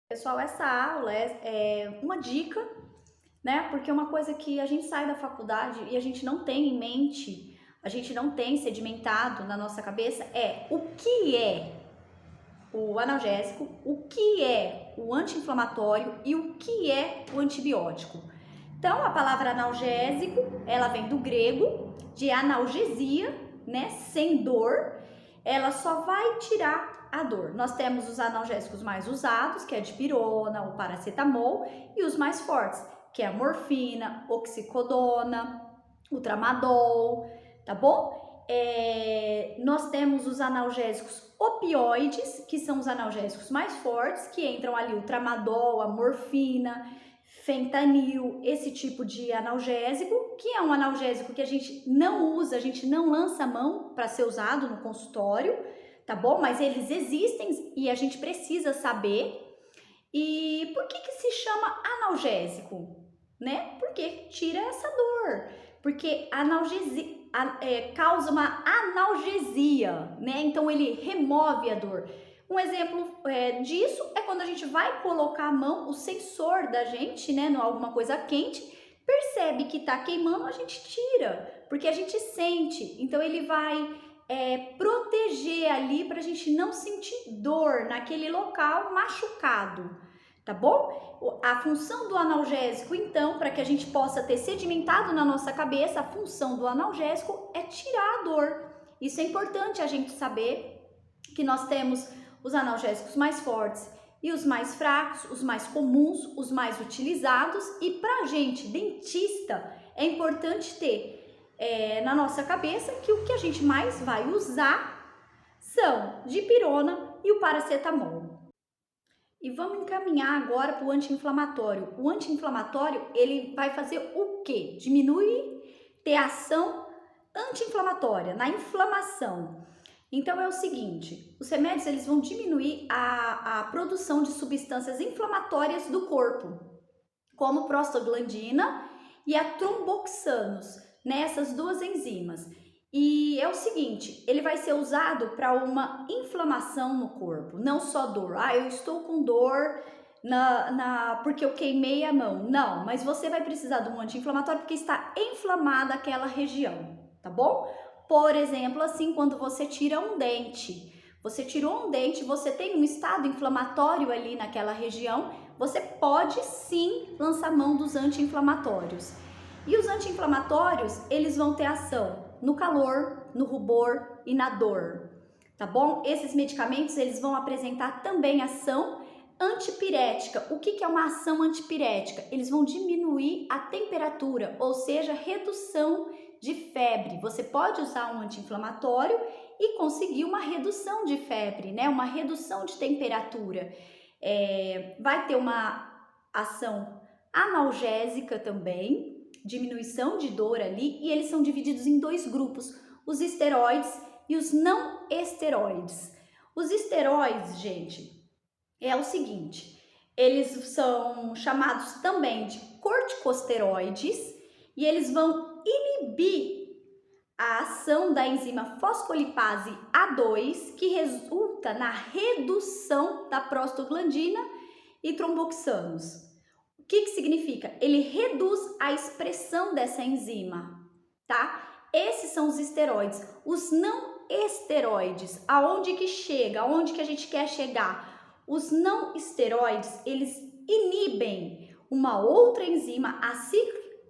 Pessoal, essa aula é uma dica, né? Porque uma coisa que a gente sai da faculdade e a gente não tem em mente, a gente não tem sedimentado na nossa cabeça é o que é o analgésico, o que é o anti-inflamatório e o que é o antibiótico. Então, a palavra analgésico, ela vem do grego, de analgesia, né? Sem dor, ela só vai tirar a dor. Nós temos os analgésicos mais usados, que é a dipirona, o paracetamol, e os mais fortes, que é a morfina, oxicodona, o tramadol, tá bom? Nós temos os analgésicos opioides, que são os analgésicos mais fortes, que entram ali o tramadol, a morfina, fentanil, esse tipo de analgésico, que é um analgésico que a gente não usa, a gente não lança a mão para ser usado no consultório, tá bom? Mas eles existem e a gente precisa saber. E por que se chama analgésico, né? Porque tira essa dor, porque analgesia causa uma analgesia, né? Então ele remove a dor. Um exemplo disso é quando a gente vai colocar a mão, o sensor da gente, né, em alguma coisa quente, percebe que tá queimando, a gente tira, porque a gente sente. Então ele vai proteger ali para a gente não sentir dor naquele local machucado, tá bom? A função do analgésico, então, para que a gente possa ter sedimentado na nossa cabeça, a função do analgésico é tirar a dor. Isso é importante a gente saber, que nós temos os analgésicos mais fortes e os mais fracos, os mais comuns, os mais utilizados, e para a gente, dentista, é importante ter na nossa cabeça que o que a gente mais vai usar são dipirona e o paracetamol. E vamos encaminhar agora para o anti-inflamatório. O anti-inflamatório, ele vai fazer o quê? Ter ação anti-inflamatória, na inflamação. Então é o seguinte, os remédios eles vão diminuir a produção de substâncias inflamatórias do corpo, como prostaglandina e a tromboxanos, nessas duas enzimas. E é o seguinte, ele vai ser usado para uma inflamação no corpo, não só dor. Ah, eu estou com dor porque eu queimei a mão. Não, mas você vai precisar de um anti-inflamatório porque está inflamada aquela região, tá bom? Por exemplo, assim, quando você tira um dente. Você tirou um dente, você tem um estado inflamatório ali naquela região, você pode sim lançar mão dos anti-inflamatórios. E os anti-inflamatórios, eles vão ter ação no calor, no rubor e na dor, tá bom? Esses medicamentos, eles vão apresentar também ação antipirética. O que é uma ação antipirética? Eles vão diminuir a temperatura, ou seja, redução de febre. Você pode usar um anti-inflamatório e conseguir uma redução de febre, né? Uma redução de temperatura. Vai ter uma ação analgésica também, diminuição de dor ali, e eles são divididos em dois grupos, os esteroides e os não esteroides. Os esteroides, gente, é o seguinte, eles são chamados também de corticosteroides e eles vão inibir a ação da enzima fosfolipase A2, que resulta na redução da prostaglandina e tromboxanos. O que significa? Ele reduz a expressão dessa enzima, tá? Esses são os esteroides. Os não esteroides, aonde que chega? Aonde que a gente quer chegar? Os não esteroides, eles inibem uma outra enzima, a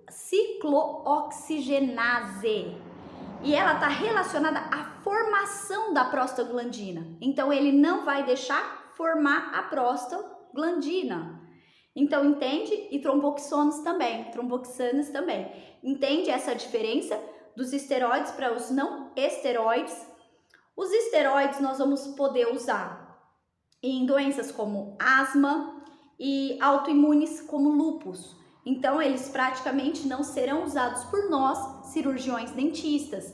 ciclooxigenase. E ela está relacionada à formação da prostaglandina. Então, ele não vai deixar formar a prostaglandina. Então, entende? E tromboxanos também. Entende essa diferença dos esteroides para os não esteroides? Os esteroides nós vamos poder usar em doenças como asma e autoimunes como lúpus. Então, eles praticamente não serão usados por nós, cirurgiões dentistas.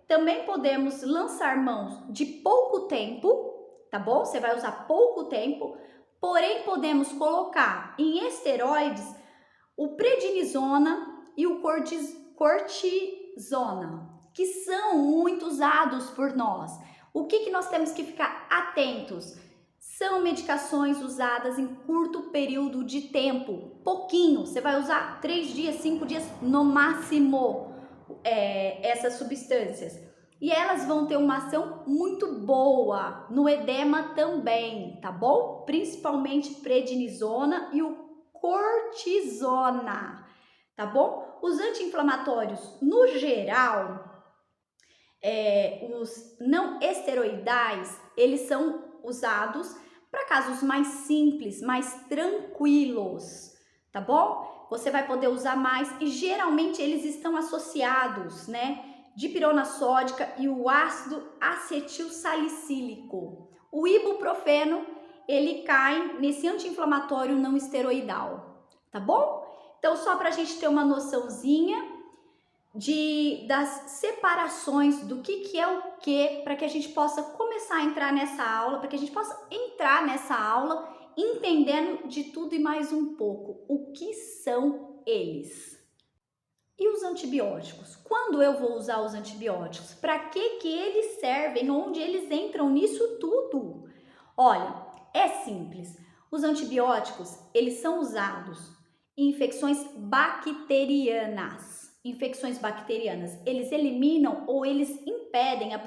Também podemos lançar mãos de pouco tempo, tá bom? Você vai usar pouco tempo, porém podemos colocar em esteroides o prednisona e o cortisona, que são muito usados por nós. O que nós temos que ficar atentos? São medicações usadas em curto período de tempo, pouquinho. Você vai usar 3 dias, 5 dias no máximo essas substâncias. E elas vão ter uma ação muito boa no edema também, tá bom? Principalmente prednisona e o cortisona, tá bom? Os anti-inflamatórios, no geral, os não esteroidais, eles são usados para casos mais simples, mais tranquilos, tá bom? Você vai poder usar mais e geralmente eles estão associados, né? Dipirona sódica e o ácido acetil salicílico. O ibuprofeno, ele cai nesse anti-inflamatório não esteroidal, tá bom? Então, só para a gente ter uma noçãozinha das separações do que é o que, para que a gente possa começar a entrar nessa aula, para que a gente possa entrar nessa aula entendendo de tudo e mais um pouco. O que são eles? E os antibióticos? Quando eu vou usar os antibióticos? Para que eles servem? Onde eles entram nisso tudo? Olha, é simples. Os antibióticos, eles são usados em infecções bacterianas. Infecções bacterianas, eles eliminam ou eles impedem a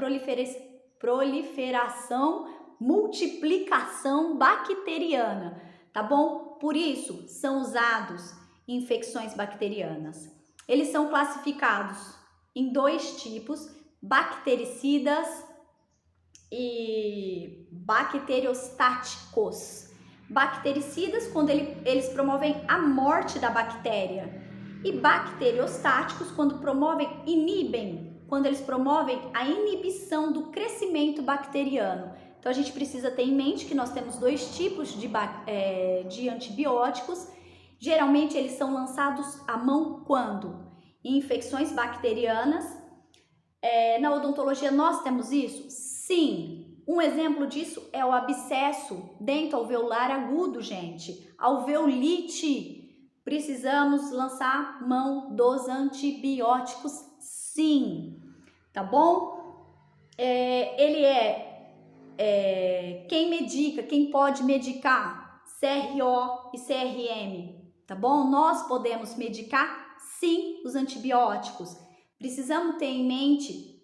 proliferação, multiplicação bacteriana, tá bom? Por isso, são usados em infecções bacterianas. Eles são classificados em 2 tipos, bactericidas e bacteriostáticos. Bactericidas, quando eles promovem a morte da bactéria, e bacteriostáticos, quando quando eles promovem a inibição do crescimento bacteriano. Então, a gente precisa ter em mente que nós temos 2 tipos de antibióticos. Geralmente, eles são lançados à mão quando? Em infecções bacterianas. Na odontologia, nós temos isso? Sim. Um exemplo disso é o abscesso dento-alveolar agudo, gente. Alveolite. Precisamos lançar mão dos antibióticos, sim, tá bom? Quem medica, quem pode medicar? CRO e CRM, tá bom? Nós podemos medicar, sim, os antibióticos. Precisamos ter em mente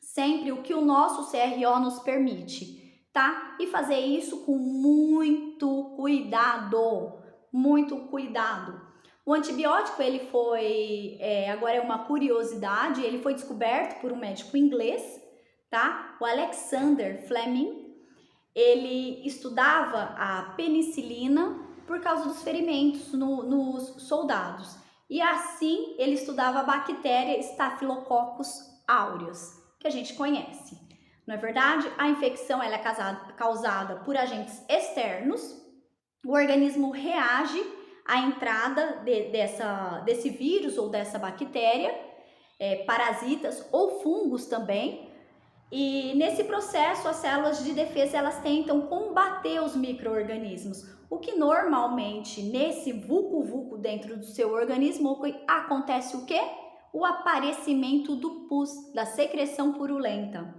sempre o que o nosso CRO nos permite, tá? E fazer isso com muito cuidado. Muito cuidado. O antibiótico, ele foi, agora é uma curiosidade, ele foi descoberto por um médico inglês, tá? O Alexander Fleming. Ele estudava a penicilina por causa dos ferimentos nos soldados. E assim, ele estudava a bactéria Staphylococcus aureus, que a gente conhece. Não é verdade? A infecção ela é causada por agentes externos. O organismo reage à entrada desse vírus ou dessa bactéria, parasitas ou fungos também. E nesse processo, as células de defesa elas tentam combater os micro-organismos. O que normalmente, nesse vulco-vulco dentro do seu organismo, acontece o quê? O aparecimento do pus, da secreção purulenta.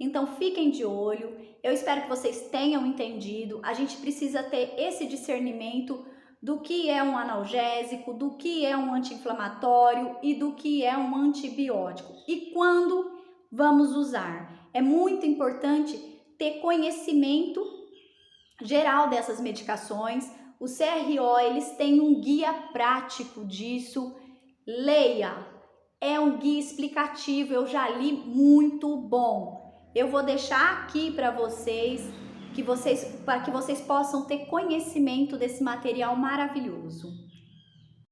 Então, fiquem de olho. Eu espero que vocês tenham entendido. A gente precisa ter esse discernimento do que é um analgésico, do que é um anti-inflamatório e do que é um antibiótico. E quando vamos usar. É muito importante ter conhecimento geral dessas medicações. O CRO, eles têm um guia prático disso. Leia. É um guia explicativo, eu já li, muito bom. Eu vou deixar aqui para vocês, para que vocês possam ter conhecimento desse material maravilhoso.